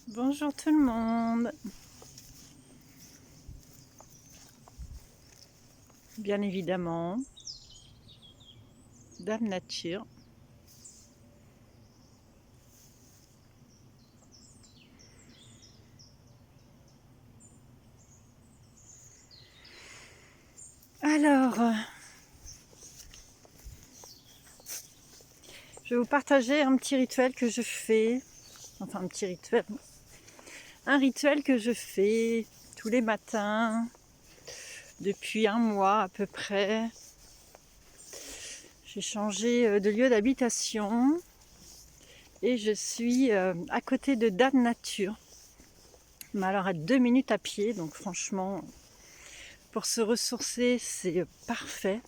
Bonjour tout le monde. Bien évidemment, Dame Nature. Alors, je vais vous partager un petit rituel que je fais. Enfin, un rituel que je fais tous les matins depuis un mois à peu près. J'ai changé de lieu d'habitation et je suis à côté de Dame Nature. Mais alors à 2 minutes à pied, donc franchement, pour se ressourcer, c'est parfait.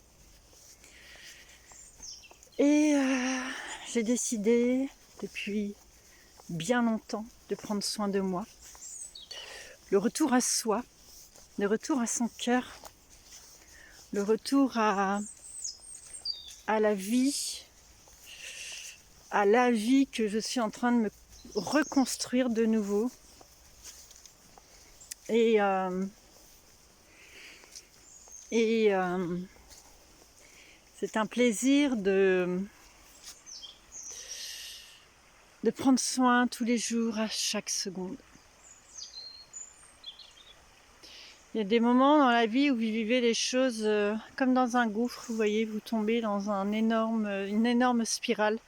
Et j'ai décidé depuis bien longtemps de prendre soin de moi. Le retour à soi, le retour à son cœur, le retour à la vie que je suis en train de me reconstruire de nouveau. Et c'est un plaisir de prendre soin tous les jours, à chaque seconde. Il y a des moments dans la vie où vous vivez les choses comme dans un gouffre, vous voyez, vous tombez dans une énorme spirale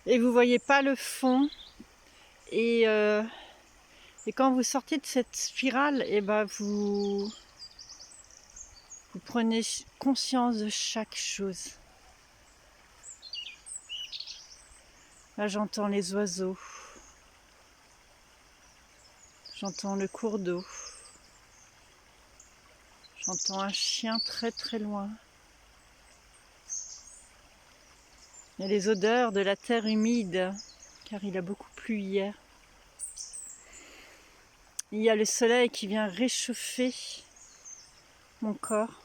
et vous voyez pas le fond. Et quand vous sortez de cette spirale, et vous prenez conscience de chaque chose. Là, j'entends les oiseaux, j'entends le cours d'eau, j'entends un chien très très loin. Il y a les odeurs de la terre humide, car il a beaucoup plu hier. Il y a le soleil qui vient réchauffer mon corps.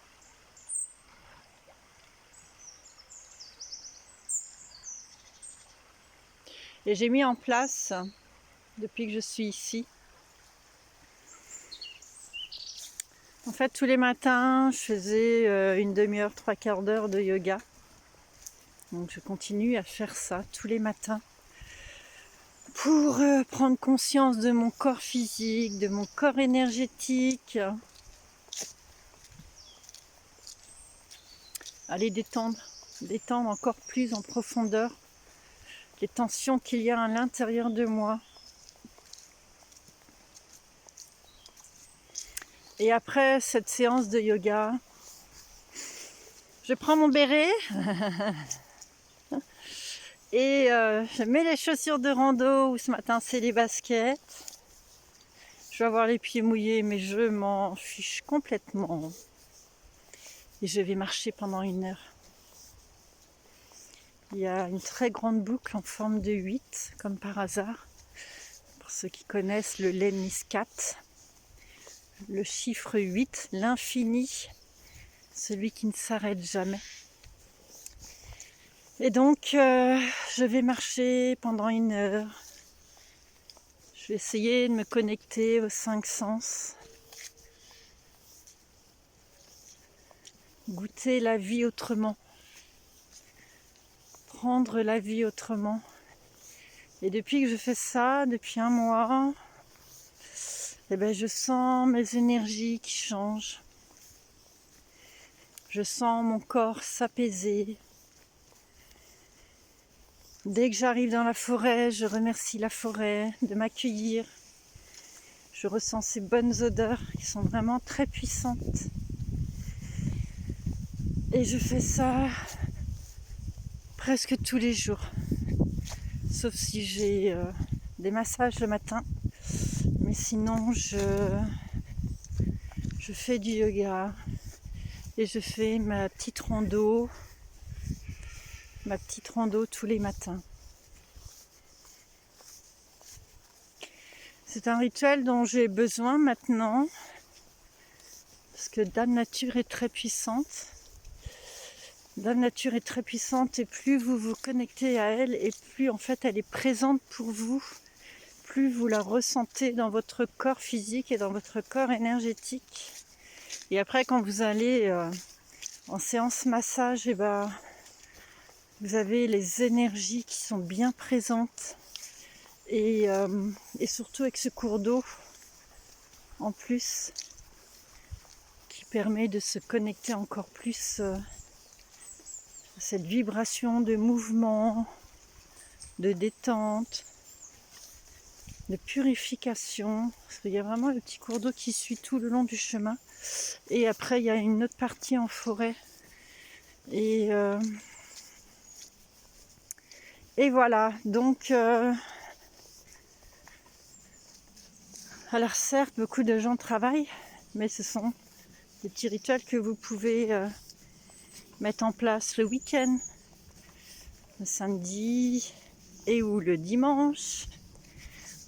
Et j'ai mis en place, depuis que je suis ici, en fait tous les matins je faisais une demi-heure, 3/4 d'heure de yoga. Donc je continue à faire ça tous les matins pour prendre conscience de mon corps physique, de mon corps énergétique, aller détendre encore plus en profondeur les tensions qu'il y a à l'intérieur de moi. Et après cette séance de yoga, je prends mon béret et je mets les chaussures de rando, ou ce matin c'est les baskets. Je vais avoir les pieds mouillés, mais je m'en fiche complètement. Et je vais marcher pendant 1 heure. Il y a une très grande boucle en forme de 8, comme par hasard. Pour ceux qui connaissent le Lemniscat, le chiffre 8, l'infini, celui qui ne s'arrête jamais. Et donc, je vais marcher pendant 1 heure. Je vais essayer de me connecter aux 5 sens. Goûter la vie autrement. Prendre la vie autrement. Et depuis que je fais ça, depuis un mois, je sens mes énergies qui changent. Je sens mon corps s'apaiser. Dès que j'arrive dans la forêt, je remercie la forêt de m'accueillir. Je ressens ces bonnes odeurs qui sont vraiment très puissantes. Et je fais ça presque tous les jours. Sauf si j'ai des massages le matin. Mais sinon, je fais du yoga et je fais ma petite rando tous les matins. C'est un rituel dont j'ai besoin maintenant parce que Dame Nature est très puissante. Dame Nature est très puissante et plus vous vous connectez à elle et plus en fait elle est présente pour vous, plus vous la ressentez dans votre corps physique et dans votre corps énergétique. Et après, quand vous allez en séance massage, et vous avez les énergies qui sont bien présentes. Et surtout avec ce cours d'eau en plus qui permet de se connecter encore plus à cette vibration de mouvement, de détente, de purification. Parce qu'il y a vraiment le petit cours d'eau qui suit tout le long du chemin. Et après, il y a une autre partie en forêt. Et voilà, donc alors certes, beaucoup de gens travaillent, mais ce sont des petits rituels que vous pouvez mettre en place le week-end, le samedi et ou le dimanche,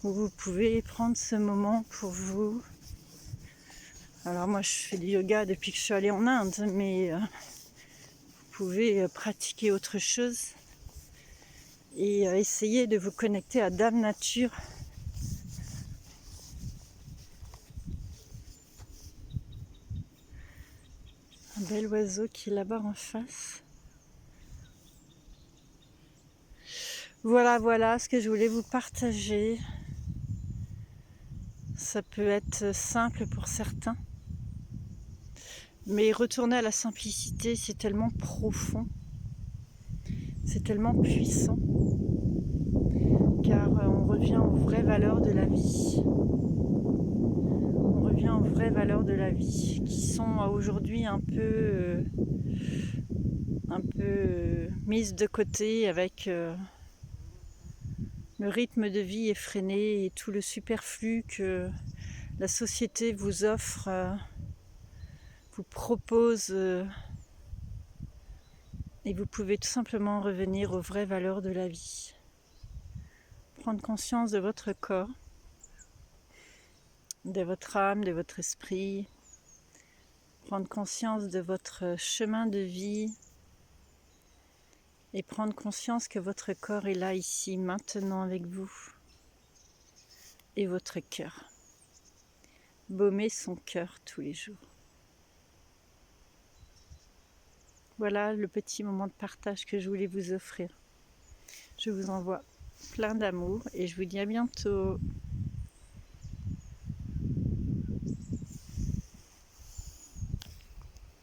où vous pouvez prendre ce moment pour vous. Alors moi je fais du yoga depuis que je suis allée en Inde, mais vous pouvez pratiquer autre chose et essayer de vous connecter à Dame Nature. Un bel oiseau qui est là-bas en face. Voilà ce que je voulais vous partager. Ça peut être simple pour certains, mais retourner à la simplicité, c'est tellement profond, c'est tellement puissant, car on revient aux vraies valeurs de la vie. On revient aux vraies valeurs de la vie, qui sont aujourd'hui un peu mises de côté avec le rythme de vie effréné et tout le superflu que la société vous offre, vous propose, et vous pouvez tout simplement revenir aux vraies valeurs de la vie. Prendre conscience de votre corps, de votre âme, de votre esprit, prendre conscience de votre chemin de vie et prendre conscience que votre corps est là, ici, maintenant avec vous et votre cœur. Baumer son cœur tous les jours. Voilà le petit moment de partage que je voulais vous offrir. Je vous envoie plein d'amour et je vous dis à bientôt.